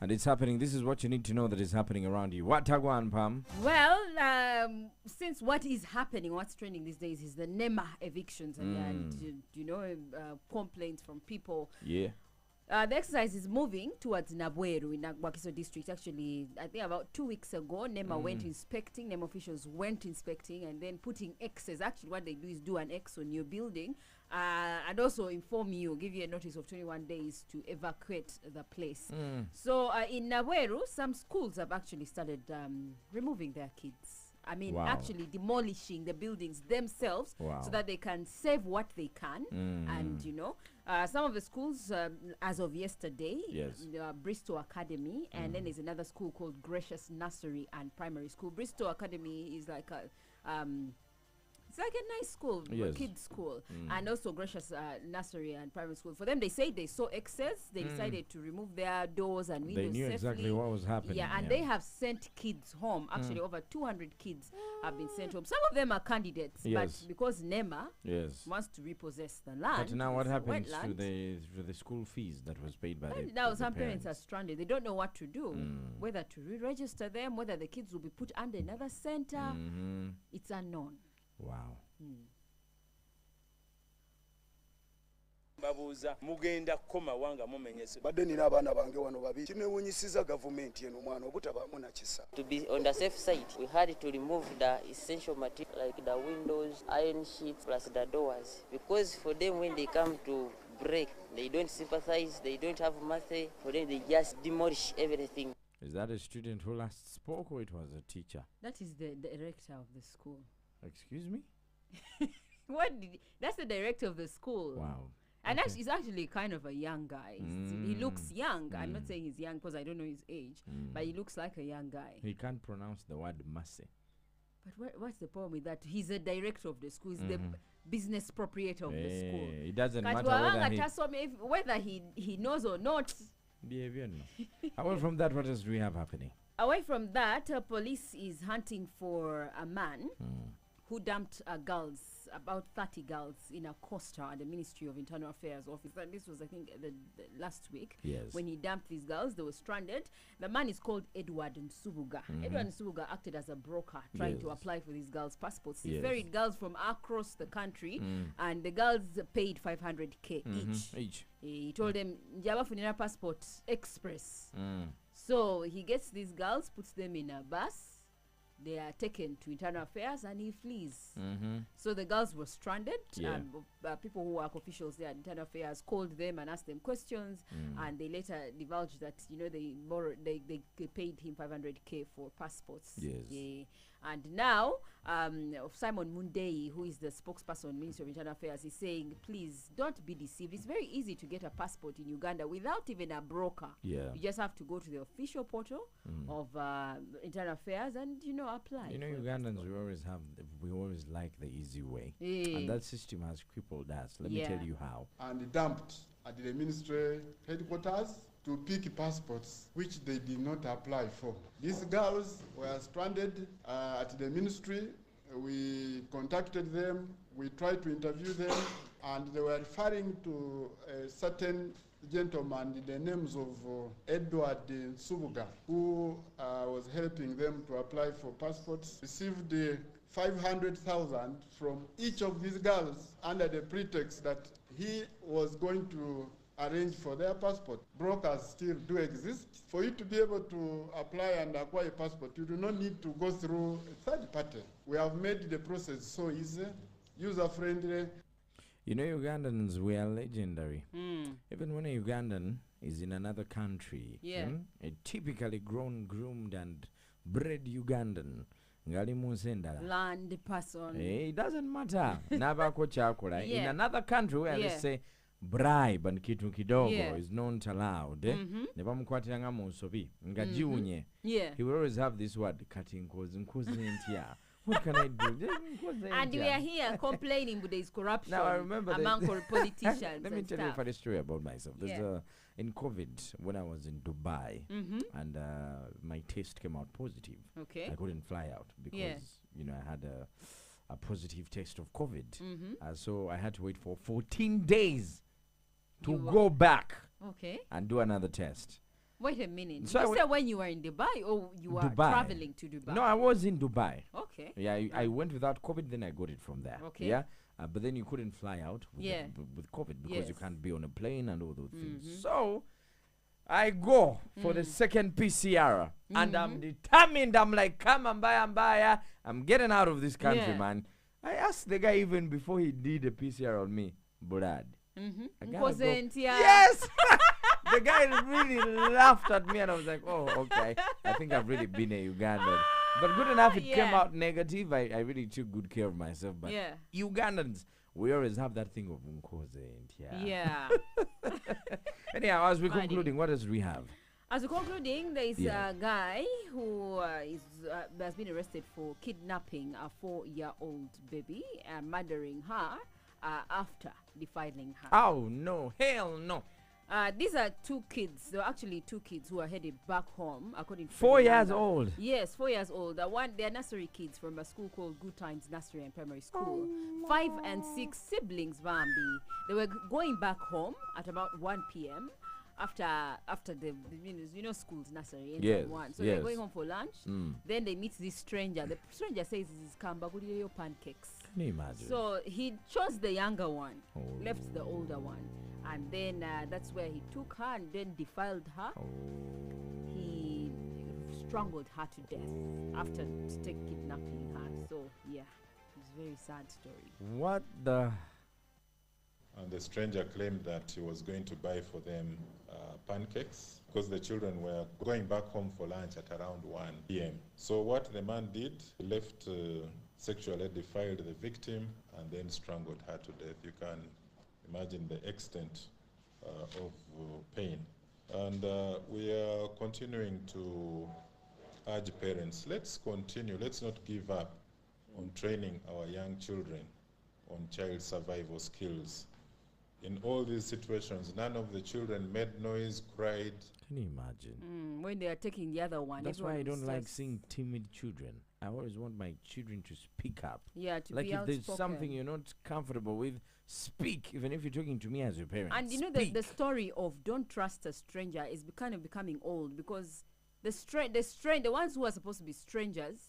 And it's happening. This is what you need to know that is happening around you. What Tagwan, Pam? Well, since what is happening, what's trending these days is the NEMA evictions and complaints from people. Yeah. The exercise is moving towards Nabweru in Wakiso district. Actually, I think about 2 weeks ago, NEMA went inspecting, NEMA officials went inspecting and then putting X's. Actually, what they do is do an X on your building and also inform you, give you a notice of 21 days to evacuate the place. So in Nabweru, some schools have actually started removing their kids. I mean, actually demolishing the buildings themselves so that they can save what they can. And, some of the schools, as of yesterday, Bristol Academy, and then there's another school called Gracious Nursery and Primary School. Bristol Academy is like a... it's like a nice school, a kids school, and also Gracious Nursery and Primary School. For them, they say they saw excess. They decided to remove their doors and windows. They knew safely. exactly what was happening. Yeah, and they have sent kids home. Actually, over 200 kids have been sent home. Some of them are candidates, but because NEMA wants to repossess the land. But now what happens to the school fees that was paid by the now some parents are stranded. They don't know what to do, whether to re-register them, whether the kids will be put under another center. It's unknown. Wow. babuuza mugenda kukoma wanga mumenyese badde nina abaana bange wano babiri kinewunyisiza gavumenti eno mwana obutabaamu na kisa. To be on the safe side, we had to remove the essential material like the windows, iron sheets, plus the doors, because for them when they come to break, they don't sympathize, they don't have mercy. For them, they just demolish everything. Is that a student who last spoke, or it was a teacher? That is the director of the school. Excuse me? That's the director of the school. Wow. And he's actually kind of a young guy. He looks young. I'm not saying he's young because I don't know his age, but he looks like a young guy. He can't pronounce the word mercy. But what's the problem with that? He's a director of the school. He's the business proprietor of the school. It doesn't matter whether he knows or not. Away from that, what else do we have happening? Away from that, police is hunting for a man who dumped girls, about 30 girls, in a coaster at the Ministry of Internal Affairs office. And this was, I think, the last week. Yes. When he dumped these girls, they were stranded. The man is called Edward Nsubuga. Edward Nsubuga acted as a broker trying to apply for these girls' passports. He ferried girls from across the country, and the girls paid 500K each. He told them, Njaba funira passport express. So he gets these girls, puts them in a bus. They are taken to Internal Affairs and he flees. So the girls were stranded. People who work officials there at Internal Affairs called them and asked them questions, and they later divulged that they paid him 500K for passports. And now Simon Mundei, who is the spokesperson Ministry of Internal Affairs, is saying, please don't be deceived. It's very easy to get a passport in Uganda without even a broker. You just have to go to the official portal of Internal Affairs and apply. Ugandans we always like the easy way, and that system has crippled us. Let me tell you how. And dumped at the ministry headquarters to pick passports which they did not apply for. These girls were stranded at the ministry. We contacted them, we tried to interview them, and they were referring to a certain gentleman in the names of Edward Nsubuga, who was helping them to apply for passports, received 500,000 from each of these girls under the pretext that he was going to arrange for their passport. Brokers still do exist. For you to be able to apply and acquire a passport, you do not need to go through a third party. We have made the process so easy, user-friendly. Ugandans, we are legendary. Even when a Ugandan is in another country, a typically grown, groomed, and bred Ugandan, land person. It doesn't matter. In another country where they say bribe and kitu kidogo is not allowed, he will always have this word, cutting what can I do? And we are here complaining with this corruption among politicians. Let me tell you a funny story about myself. There's in COVID, when I was in Dubai, and my test came out positive. I couldn't fly out because I had a positive test of COVID. So I had to wait for 14 days to go back and do another test. Wait a minute. So you said when you were in Dubai or you were traveling to Dubai? No, I was in Dubai. Okay. Yeah, I went without COVID, then I got it from there. Okay. Yeah. But then you couldn't fly out with COVID because you can't be on a plane and all those things. So I go for the second PCR and I'm determined. I'm like, come and buy. I'm getting out of this country, man. I asked the guy even before he did a PCR on me, Brad. Yes! The guy really laughed at me and I was like, oh, okay. I think I've really been a Ugandan. But good enough, it came out negative. I really took good care of myself. But Ugandans, we always have that thing of Unkoze. Yeah. Anyhow, as we're concluding, what else do we have? As we're concluding, there is a guy who has been arrested for kidnapping a 4-year-old baby and murdering her after defiling her. Oh, no. Hell no. These are 2 kids. There were actually 2 kids who are headed back home, according to 4 years old. Yes, 4 years old. They're nursery kids from a school called Good Times Nursery and Primary School. 5 and 6 siblings, Bambi. They were going back home at about 1 p.m. after the school's nursery. So they're going home for lunch. Then they meet this stranger. The stranger says this is Kambagulio pancakes. Can you imagine? So he chose the younger one, left the older one. And then that's where he took her and then defiled her. He strangled her to death after kidnapping her. So, yeah, it's a very sad story. What the... And the stranger claimed that he was going to buy for them pancakes because the children were going back home for lunch at around 1 p.m. So what the man did, he left, sexually defiled the victim and then strangled her to death. You can imagine the extent of pain. And we are continuing to urge parents, let's continue, let's not give up on training our young children on child survival skills. In all these situations, none of the children made noise, cried. Can you imagine? When they are taking the other one. That's why I don't like seeing timid children. I always want my children to speak up. Yeah, to like be if outspoken. There's something you're not comfortable with, speak, even if you're talking to me as your parent. And you know, the story of don't trust a stranger is kind of becoming old because the ones who are supposed to be strangers,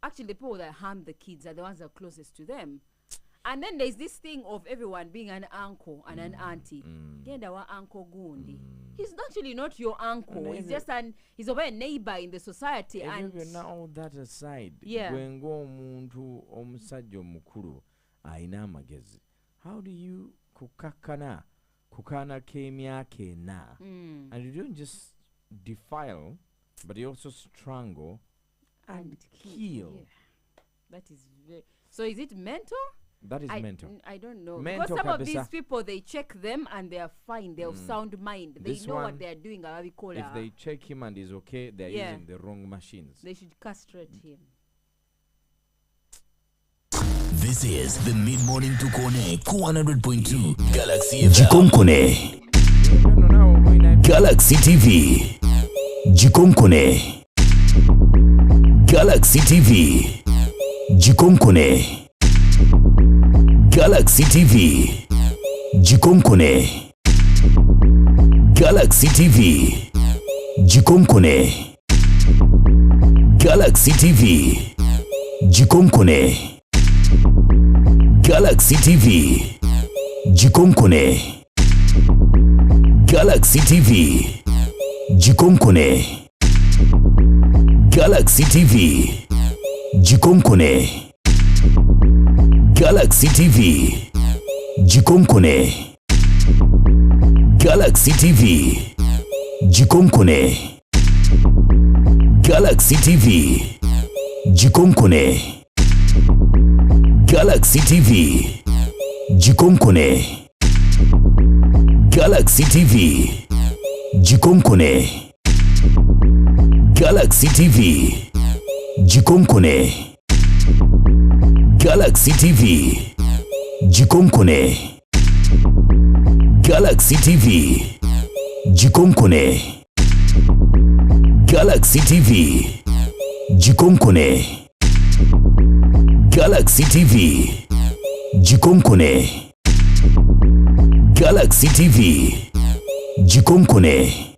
actually the people that harm the kids are the ones that are closest to them. And then there's this thing of everyone being an uncle and an auntie. Uncle Gundi. He's actually not your uncle. He's just he's a neighbor in the society. And now all that aside, how do you kukana kemia kena? And you don't just defile, but you also strangle and kill. Yeah. That is very... So is it mental? That is mental. I don't know. Mental because some of these people, they check them and they are fine. They have sound mind. They know what they are doing. If they check him and he's okay, they are using the wrong machines. They should castrate him. This is the Mid-Morning Tukone 100.2 Galaxy Jikonkone Galaxy TV Jikonkone Galaxy TV Jikonkone Galaxy TV Jikonkone Galaxy TV Jikonkone Galaxy TV Jikonkone Galaxy TV Jikonkone Galaxy TV Jikonkone Galaxy TV Jikonkone Galaxy TV Jikonkone Galaxy TV Jikonkone Galaxy TV Jikonkone Galaxy TV Jikonkone Galaxy TV Jikonkone Galaxy TV Jikonkone Galaxy TV Jikonkone Galaxy TV Jikonkone Galaxy TV Jikonkone Galaxy TV Jikonkone Galaxy TV Jikonkone